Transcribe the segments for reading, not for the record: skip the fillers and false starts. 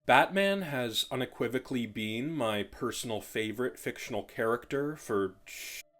Batman has unequivocally been my personal favorite fictional character for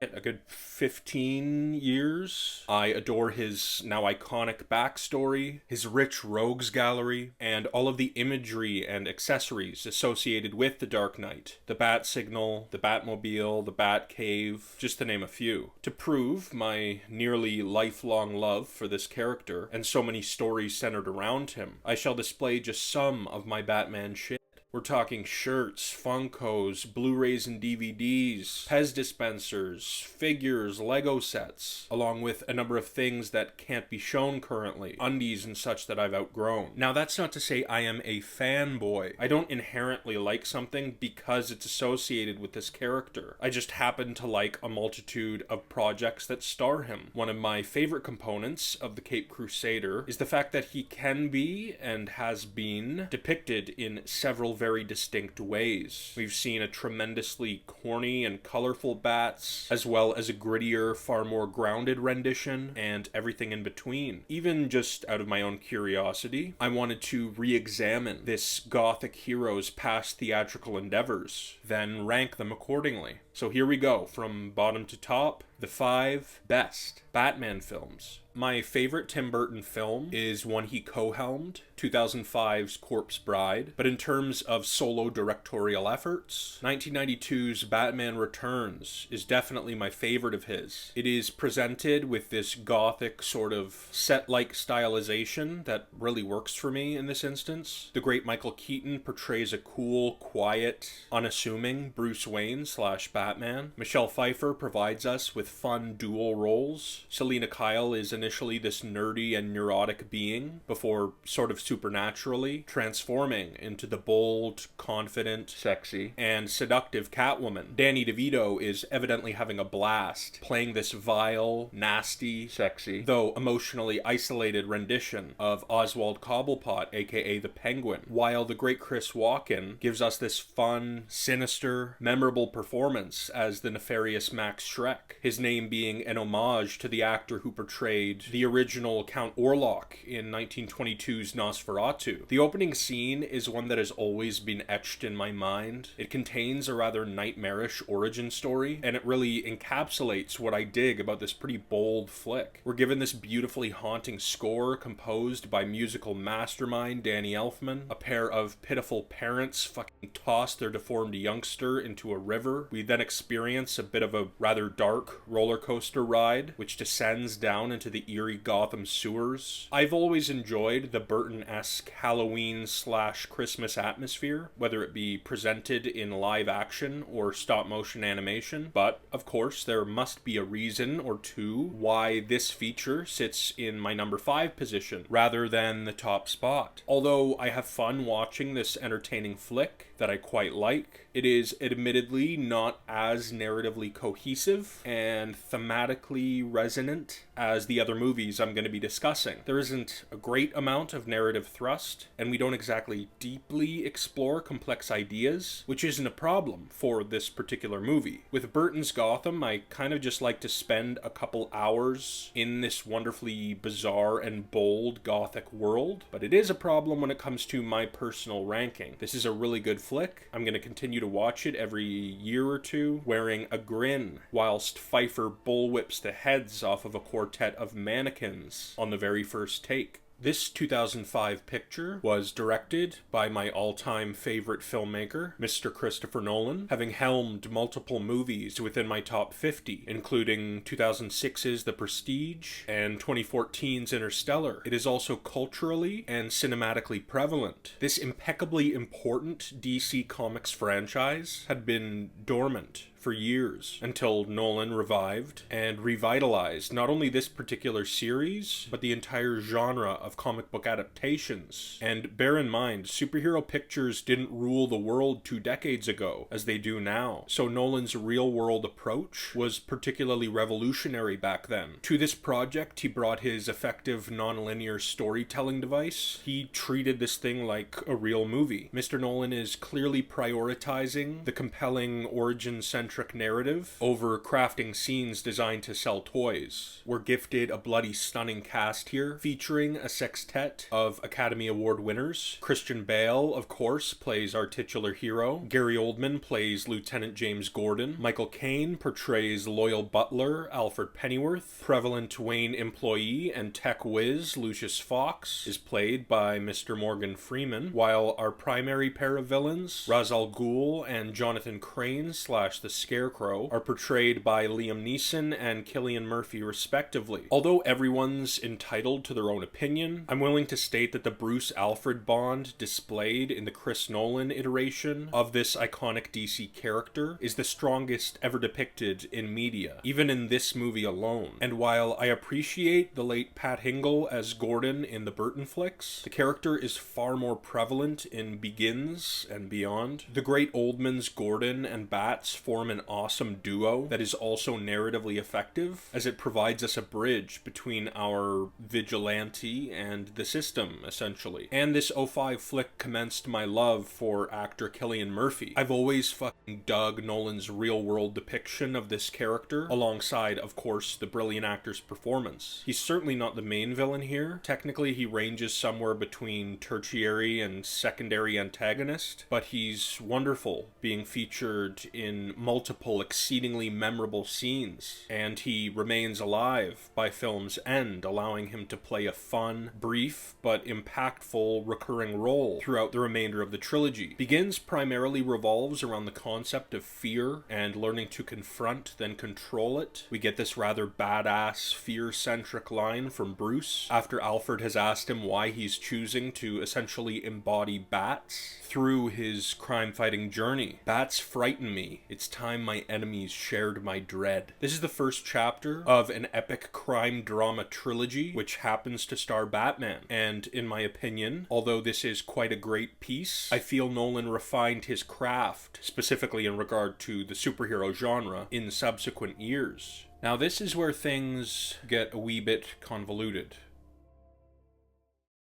a good 15 years. I adore his now iconic backstory, his rich rogues gallery, and all of the imagery and accessories associated with the Dark Knight. The Bat Signal, the Batmobile, the Bat Cave, just to name a few. To prove my nearly lifelong love for this character, and so many stories centered around him, I shall display just some of my Batman shit. We're talking shirts, Funkos, Blu-rays and DVDs, Pez dispensers, figures, Lego sets, along with a number of things that can't be shown currently, undies and such that I've outgrown. Now that's not to say I am a fanboy. I don't inherently like something because it's associated with this character. I just happen to like a multitude of projects that star him. One of my favorite components of the Caped Crusader is the fact that he can be, and has been, depicted in several very distinct ways. We've seen a tremendously corny and colorful Bats, as well as a grittier, far more grounded rendition, and everything in between. Even just out of my own curiosity, I wanted to re-examine this gothic hero's past theatrical endeavors, then rank them accordingly. So here we go, from bottom to top, the 5 best Batman films. My favorite Tim Burton film is one he co-helmed, 2005's Corpse Bride, but in terms of solo directorial efforts, 1992's Batman Returns is definitely my favorite of his. It is presented with this gothic sort of set-like stylization that really works for me in this instance. The great Michael Keaton portrays a cool, quiet, unassuming Bruce Wayne / Batman. Michelle Pfeiffer provides us with fun dual roles. Selena Kyle is initially this nerdy and neurotic being before sort of supernaturally transforming into the bold, confident, sexy, and seductive Catwoman. Danny DeVito is evidently having a blast playing this vile, nasty, sexy, though emotionally isolated rendition of Oswald Cobblepot, aka the Penguin, while the great Chris Walken gives us this fun, sinister, memorable performance as the nefarious Max Schreck, his name being an homage to the actor who portrayed the original Count Orlok in 1922's Nosferatu. The opening scene is one that has always been etched in my mind. It contains a rather nightmarish origin story, and it really encapsulates what I dig about this pretty bold flick. We're given this beautifully haunting score composed by musical mastermind Danny Elfman. A pair of pitiful parents fucking toss their deformed youngster into a river. We then experience a bit of a rather dark roller coaster ride, which descends down into the eerie Gotham sewers. I've always enjoyed the Burton-esque Halloween / Christmas atmosphere, whether it be presented in live action or stop motion animation, but of course there must be a reason or two why this feature sits in my number 5 position rather than the top spot. Although I have fun watching this entertaining flick that I quite like, it is admittedly not as narratively cohesive and thematically resonant as the other movies I'm going to be discussing. There isn't a great amount of narrative thrust, and we don't exactly deeply explore complex ideas, which isn't a problem for this particular movie. With Burton's Gotham, I kind of just like to spend a couple hours in this wonderfully bizarre and bold gothic world, but it is a problem when it comes to my personal ranking. This is a really good flick. I'm going to continue to watch it every year or two, wearing a grin, whilst Pfeiffer bullwhips the heads off of a quartet of mannequins on the very first take. This 2005 picture was directed by my all-time favorite filmmaker, Mr. Christopher Nolan, having helmed multiple movies within my top 50, including 2006's The Prestige and 2014's Interstellar. It is also culturally and cinematically prevalent. This impeccably important DC Comics franchise had been dormant for years until Nolan revived and revitalized not only this particular series, but the entire genre of comic book adaptations. And bear in mind, superhero pictures didn't rule the world 2 decades ago as they do now. So Nolan's real-world approach was particularly revolutionary back then. To this project, he brought his effective non-linear storytelling device. He treated this thing like a real movie. Mr. Nolan is clearly prioritizing the compelling origin-centered fear-centric narrative over crafting scenes designed to sell toys. We're gifted a bloody stunning cast here, featuring a sextet of Academy Award winners. Christian Bale, of course, plays our titular hero. Gary Oldman plays Lieutenant James Gordon. Michael Caine portrays loyal butler Alfred Pennyworth. Prevalent Wayne employee and tech whiz Lucius Fox is played by Mr. Morgan Freeman, while our primary pair of villains, Ra's al Ghul and Jonathan Crane / the Scarecrow, are portrayed by Liam Neeson and Cillian Murphy respectively. Although everyone's entitled to their own opinion, I'm willing to state that the Bruce Alfred bond displayed in the Chris Nolan iteration of this iconic DC character is the strongest ever depicted in media, even in this movie alone. And while I appreciate the late Pat Hingle as Gordon in the Burton flicks, the character is far more prevalent in Begins and beyond. The great Oldman's Gordon and Bats form an awesome duo that is also narratively effective, as it provides us a bridge between our vigilante and the system, essentially. And this '05 flick commenced my love for actor Cillian Murphy. I've always fucking dug Nolan's real-world depiction of this character, alongside, of course, the brilliant actor's performance. He's certainly not the main villain here. Technically, he ranges somewhere between tertiary and secondary antagonist, but he's wonderful, being featured in multiple exceedingly memorable scenes, and he remains alive by film's end, allowing him to play a fun, brief, but impactful recurring role throughout the remainder of the trilogy. Begins primarily revolves around the concept of fear and learning to confront, then control it. We get this rather badass, fear-centric line from Bruce after Alfred has asked him why he's choosing to essentially embody bats through his crime-fighting journey. Bats frighten me. It's time my enemies shared my dread. This is the first chapter of an epic crime drama trilogy, which happens to star Batman. And in my opinion, although this is quite a great piece, I feel Nolan refined his craft, specifically in regard to the superhero genre, in subsequent years. Now this is where things get a wee bit convoluted.